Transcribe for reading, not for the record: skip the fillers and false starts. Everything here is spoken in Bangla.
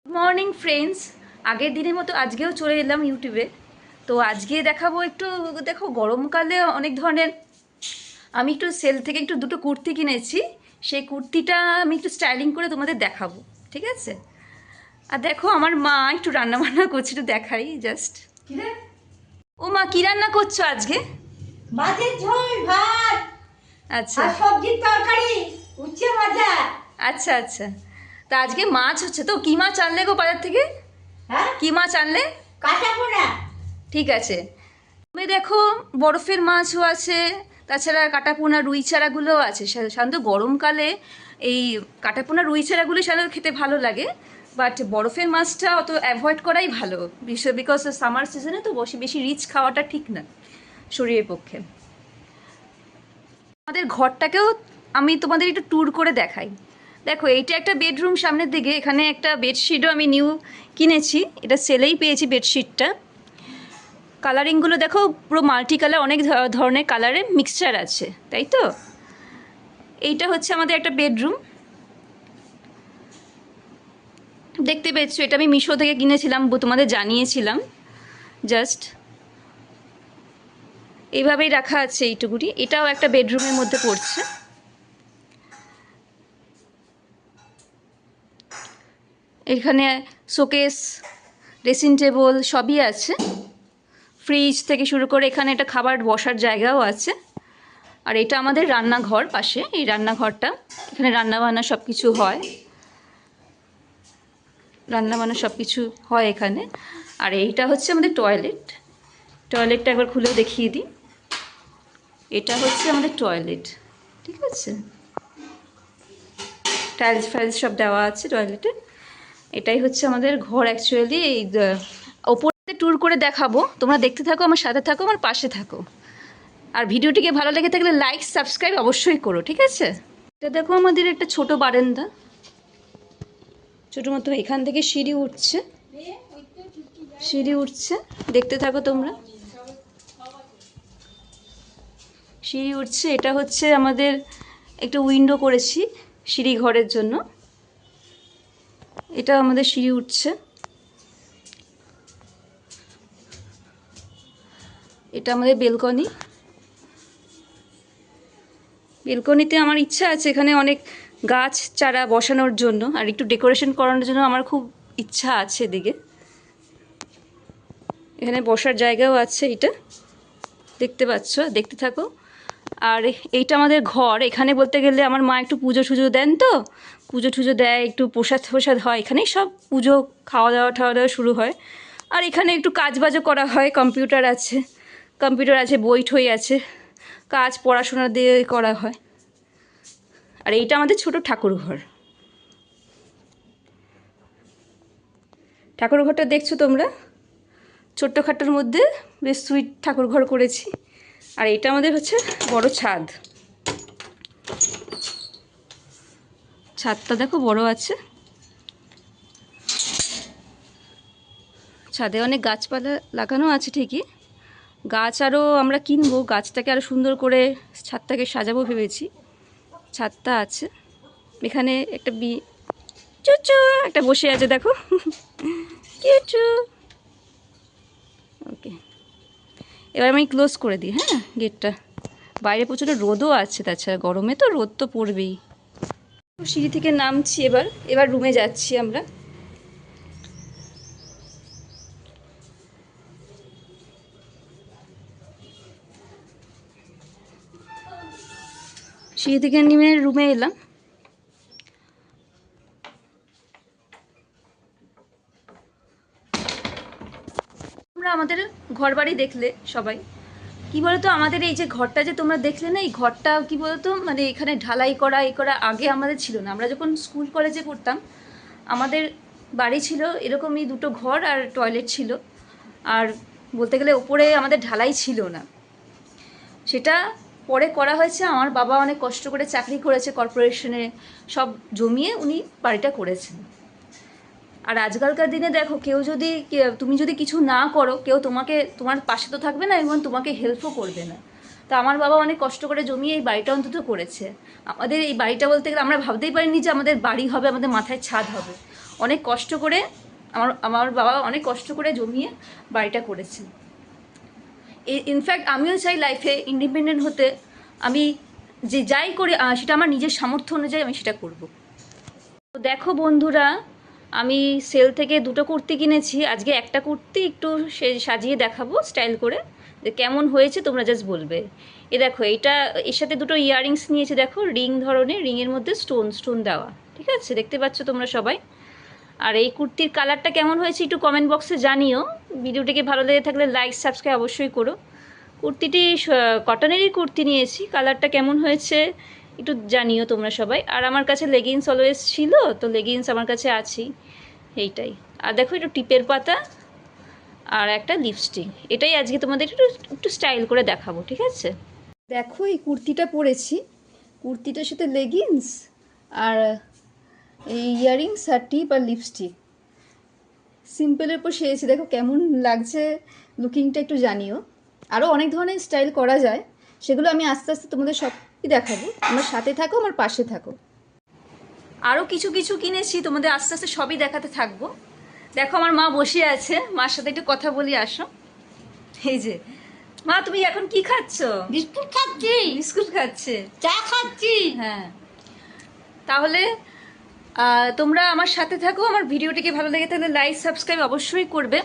Good morning friends. আগের দিনের মতো আজকেও চলে এলাম ইউটিউবে। তো আজকে দেখাবো একটু, দেখো গরমকালে অনেক ধরনের, আমি একটু সেল থেকে একটু দুটো কুর্তি কিনেছি। সেই কুর্তিটা আমি একটু স্টাইলিং করে তোমাদের দেখাবো, ঠিক আছে? আর দেখো আমার মা একটু রান্না বান্না করছে, একটু দেখাই জাস্ট। ও মা, কি রান্না করছো আজকে? মাছের ঝোল, ভাত, আচ্ছা আর সবজির তরকারি, উচ্ছে ভাজা। আচ্ছা আচ্ছা। তা আজকে মাছ হচ্ছে, তো কি মাছ আনলে গো বাজার থেকে? হ্যাঁ, কি মাছ আনলে? কাঁচা পোনা। ঠিক আছে। তুমি দেখো বরফের মাছও আছে, তাছাড়া কাটাপোনা রুই চারাগুলোও আছে। সাধারণত গরমকালে এই কাটাপোনা রুই চারাগুলো সাধারণত খেতে ভালো লাগে, বাট বরফের মাছটা অত অ্যাভয়েড করাই ভালো, বিকজ সামার সিজনে তো বেশি বেশি রিচ খাওয়াটা ঠিক না শরীরের পক্ষে। আমাদের ঘরটাকেও আমি তোমাদের একটু ট্যুর করে দেখাই। দেখো এইটা একটা বেডরুম সামনের দিকে, এখানে একটা বেডশিটও আমি নিউ কিনেছি, এটা সেলেই পেয়েছি বেডশিটটা। কালারিংগুলো দেখো পুরো মাল্টি কালার, অনেক ধরনের কালারের মিক্সচার আছে, তাই তো? এইটা হচ্ছে আমাদের একটা বেডরুম, দেখতে পেয়েছো? এটা আমি মিশো থেকে কিনেছিলাম, তোমাদের জানিয়েছিলাম। জাস্ট এইভাবেই রাখা আছে এইটুকুটি। এটাও একটা বেডরুমের মধ্যে পড়ছে। এখানে শোকেস, ড্রেসিং টেবল সবই আছে, ফ্রিজ থেকে শুরু করে এখানে একটা খাবার বসার জায়গাও আছে। আর এটা আমাদের রান্নাঘর পাশে, এই রান্নাঘরটা, এখানে রান্নাবান্না সব কিছু হয়, রান্নাবান্না সব কিছু হয় এখানে। আর এইটা হচ্ছে আমাদের টয়লেট। টয়লেটটা একবার খুলেও দেখিয়ে দিই। এটা হচ্ছে আমাদের টয়লেট, ঠিক আছে? টাইলস ফাইলস সব দেওয়া আছে টয়লেটে। এটাই হচ্ছে আমাদের ঘর অ্যাকচুয়ালি। এই ওপরে ট্যুর করে দেখাবো, তোমরা দেখতে থাকো, আমার সাথে থাকো, আমার পাশে থাকো। আর ভিডিওটিকে ভালো লেগে থাকলে লাইক সাবস্ক্রাইব অবশ্যই করো, ঠিক আছে? এটা দেখো আমাদের একটা ছোট বারান্দা, ছোটো মতো। এখান থেকে সিঁড়ি উঠছে, সিঁড়ি উঠছে, দেখতে থাকো তোমরা। সিঁড়ি উঠছে, এটা হচ্ছে আমাদের একটা উইন্ডো করেছি সিঁড়ি ঘরের জন্য। এটা আমাদের সিঁড়ি উঠছে। এটা আমাদের বেলকনি। বেলকনিতে আমার ইচ্ছা আছে এখানে অনেক গাছ চারা বসানোর জন্য, আর একটু ডেকোরেশন করানোর জন্য আমার খুব ইচ্ছা আছে এদিকে। এখানে বসার জায়গাও আছে, এটা দেখতে পাচ্ছ, দেখতে থাকো। আর এইটা আমাদের ঘর। এখানে বলতে গেলে আমার মা একটু পুজো টুজো দেন, তো পুজো টুজো দেয়, একটু প্রসাদ ফসাদ হয় এখানেই, সব পুজো খাওয়া দাওয়া শুরু হয়। আর এখানে একটু কাজবাজও করা হয়, কম্পিউটার আছে, বই ঠই আছে, কাজ পড়াশোনা দিয়ে করা হয়। আর এইটা আমাদের ছোট ঠাকুর ঘর। ঠাকুর ঘরটা দেখছো তোমরা, ছোট্টখাটোর মধ্যে বেশ সুইট ঠাকুর ঘর করেছি। আর এটা আমাদের হচ্ছে বড় ছাদ। ছাদটা দেখো বড় আছে, ছাদে অনেক গাছপালা লাগানো আছে ঠিকই। গাছ আরও আমরা কিনবো, গাছটাকে আরও সুন্দর করে ছাদটাকে সাজাবো ভেবেছি। ছাদটা আছে, এখানে একটা চুচু একটা বসে আছে, দেখো চুচু। ওকে, এবার আমি ক্লোজ করে দিই, হ্যাঁ গেটটা। বাইরে প্রচুর রোদও আছে, তাছাড়া গরমে তো রোদ তো পড়বেই। সিঁড়ি থেকে নামছি, এবার রুমে যাচ্ছি আমরা। সিঁড়ি থেকে নেমে রুমে এলাম। তোমরা আমাদের ঘর বাড়ি দেখলে সবাই, কি বলতো, আমাদের এই যে ঘরটা যে তোমরা দেখলে না, এই ঘরটা কি বলতো, মানে এখানে ঢালাই করা এই করা আগে আমাদের ছিল না। আমরা যখন স্কুল কলেজে পড়তাম, আমাদের বাড়ি ছিল এরকমই, দুটো ঘর আর টয়লেট ছিল। আর বলতে গেলে ওপরে আমাদের ঢালাই ছিল না, সেটা পরে করা হয়েছে। আমার বাবা অনেক কষ্ট করে চাকরি করেছে কর্পোরেশনে, সব জমিয়ে উনি বাড়িটা করেছেন। আর আজকালকার দিনে দেখো, তুমি যদি কিছু না করো, কেউ তোমার পাশে তো থাকবে না, এবং তোমাকে হেল্পও করবে না। তো আমার বাবা অনেক কষ্ট করে জমিয়ে এই বাড়িটা অন্তত করেছে। আমাদের এই বাড়িটা বলতে গেলে আমরা ভাবতেই পারিনি যে আমাদের বাড়ি হবে, আমাদের মাথায় ছাদ হবে। অনেক কষ্ট করে আমার বাবা অনেক কষ্ট করে জমিয়ে বাড়িটা করেছেন। ইনফ্যাক্ট আমিও চাই লাইফে ইন্ডিপেন্ডেন্ট হতে। আমি যে যাই করি সেটা আমার নিজের সামর্থ্য অনুযায়ী আমি সেটা করব। তো দেখো বন্ধুরা, আমি সেল থেকে 2টো কুর্তি কিনেছি। আজকে একটা কুর্তি একটু সাজিয়ে দেখাবো স্টাইল করে, যে কেমন হয়েছে তোমরা জাস্ট বলবে। দেখো এইটা, এর সাথে 2টো ইয়াররিংস নিয়েছি, দেখো রিং ধরনের, রিংয়ের মধ্যে স্টোন স্টোন দেওয়া, ঠিক আছে, দেখতে পাচ্ছ তোমরা সবাই। আর এই কুর্তির কালারটা কেমন হয়েছে একটু কমেন্ট বক্সে জানিও। ভিডিওটিকে ভালো লেগে থাকলে লাইক সাবস্ক্রাইব অবশ্যই করো। কুর্তিটি কটনেরই কুর্তি নিয়েছি, কালারটা কেমন হয়েছে একটু জানিও তোমরা সবাই। আর আমার কাছে লেগিংস অলওয়েজ ছিল, তো লেগিংস আমার কাছে আছেই, এইটাই। আর দেখো একটু টিপের পাতা আর একটা লিপস্টিক, এটাই আজকে তোমাদের একটু একটু স্টাইল করে দেখাবো, ঠিক আছে। দেখো এই কুর্তিটা পরেছি, কুর্তিটার সাথে লেগিংস আর এই ইয়াররিংস আর টিপ আর লিপস্টিক, সিম্পলের উপর সেরেছি। দেখো কেমন লাগছে লুকিংটা একটু জানিও। আরও অনেক ধরনের স্টাইল করা যায়, সেগুলো আমি আস্তে আস্তে তোমাদের সবই দেখাবো। আমার সাথে থাকো, আমার পাশে থাকো। আরও কিছু কিছু কিনেছি, তোমাদের আস্তে আস্তে সবই দেখাতে থাকবো। দেখো আমার মা বসে আছে, মার সাথে একটু কথা বলি, আসো। এই যে মা, তুমি এখন কি খাচ্ছ? বিস্কুট খাচ্ছি, বিস্কুট খাচ্ছে, চা খাচ্ছি। হ্যাঁ। তাহলে তোমরা আমার সাথে থাকো। আমার ভিডিওটিকে ভালো লেগে থাকলে লাইক সাবস্ক্রাইব অবশ্যই করবে।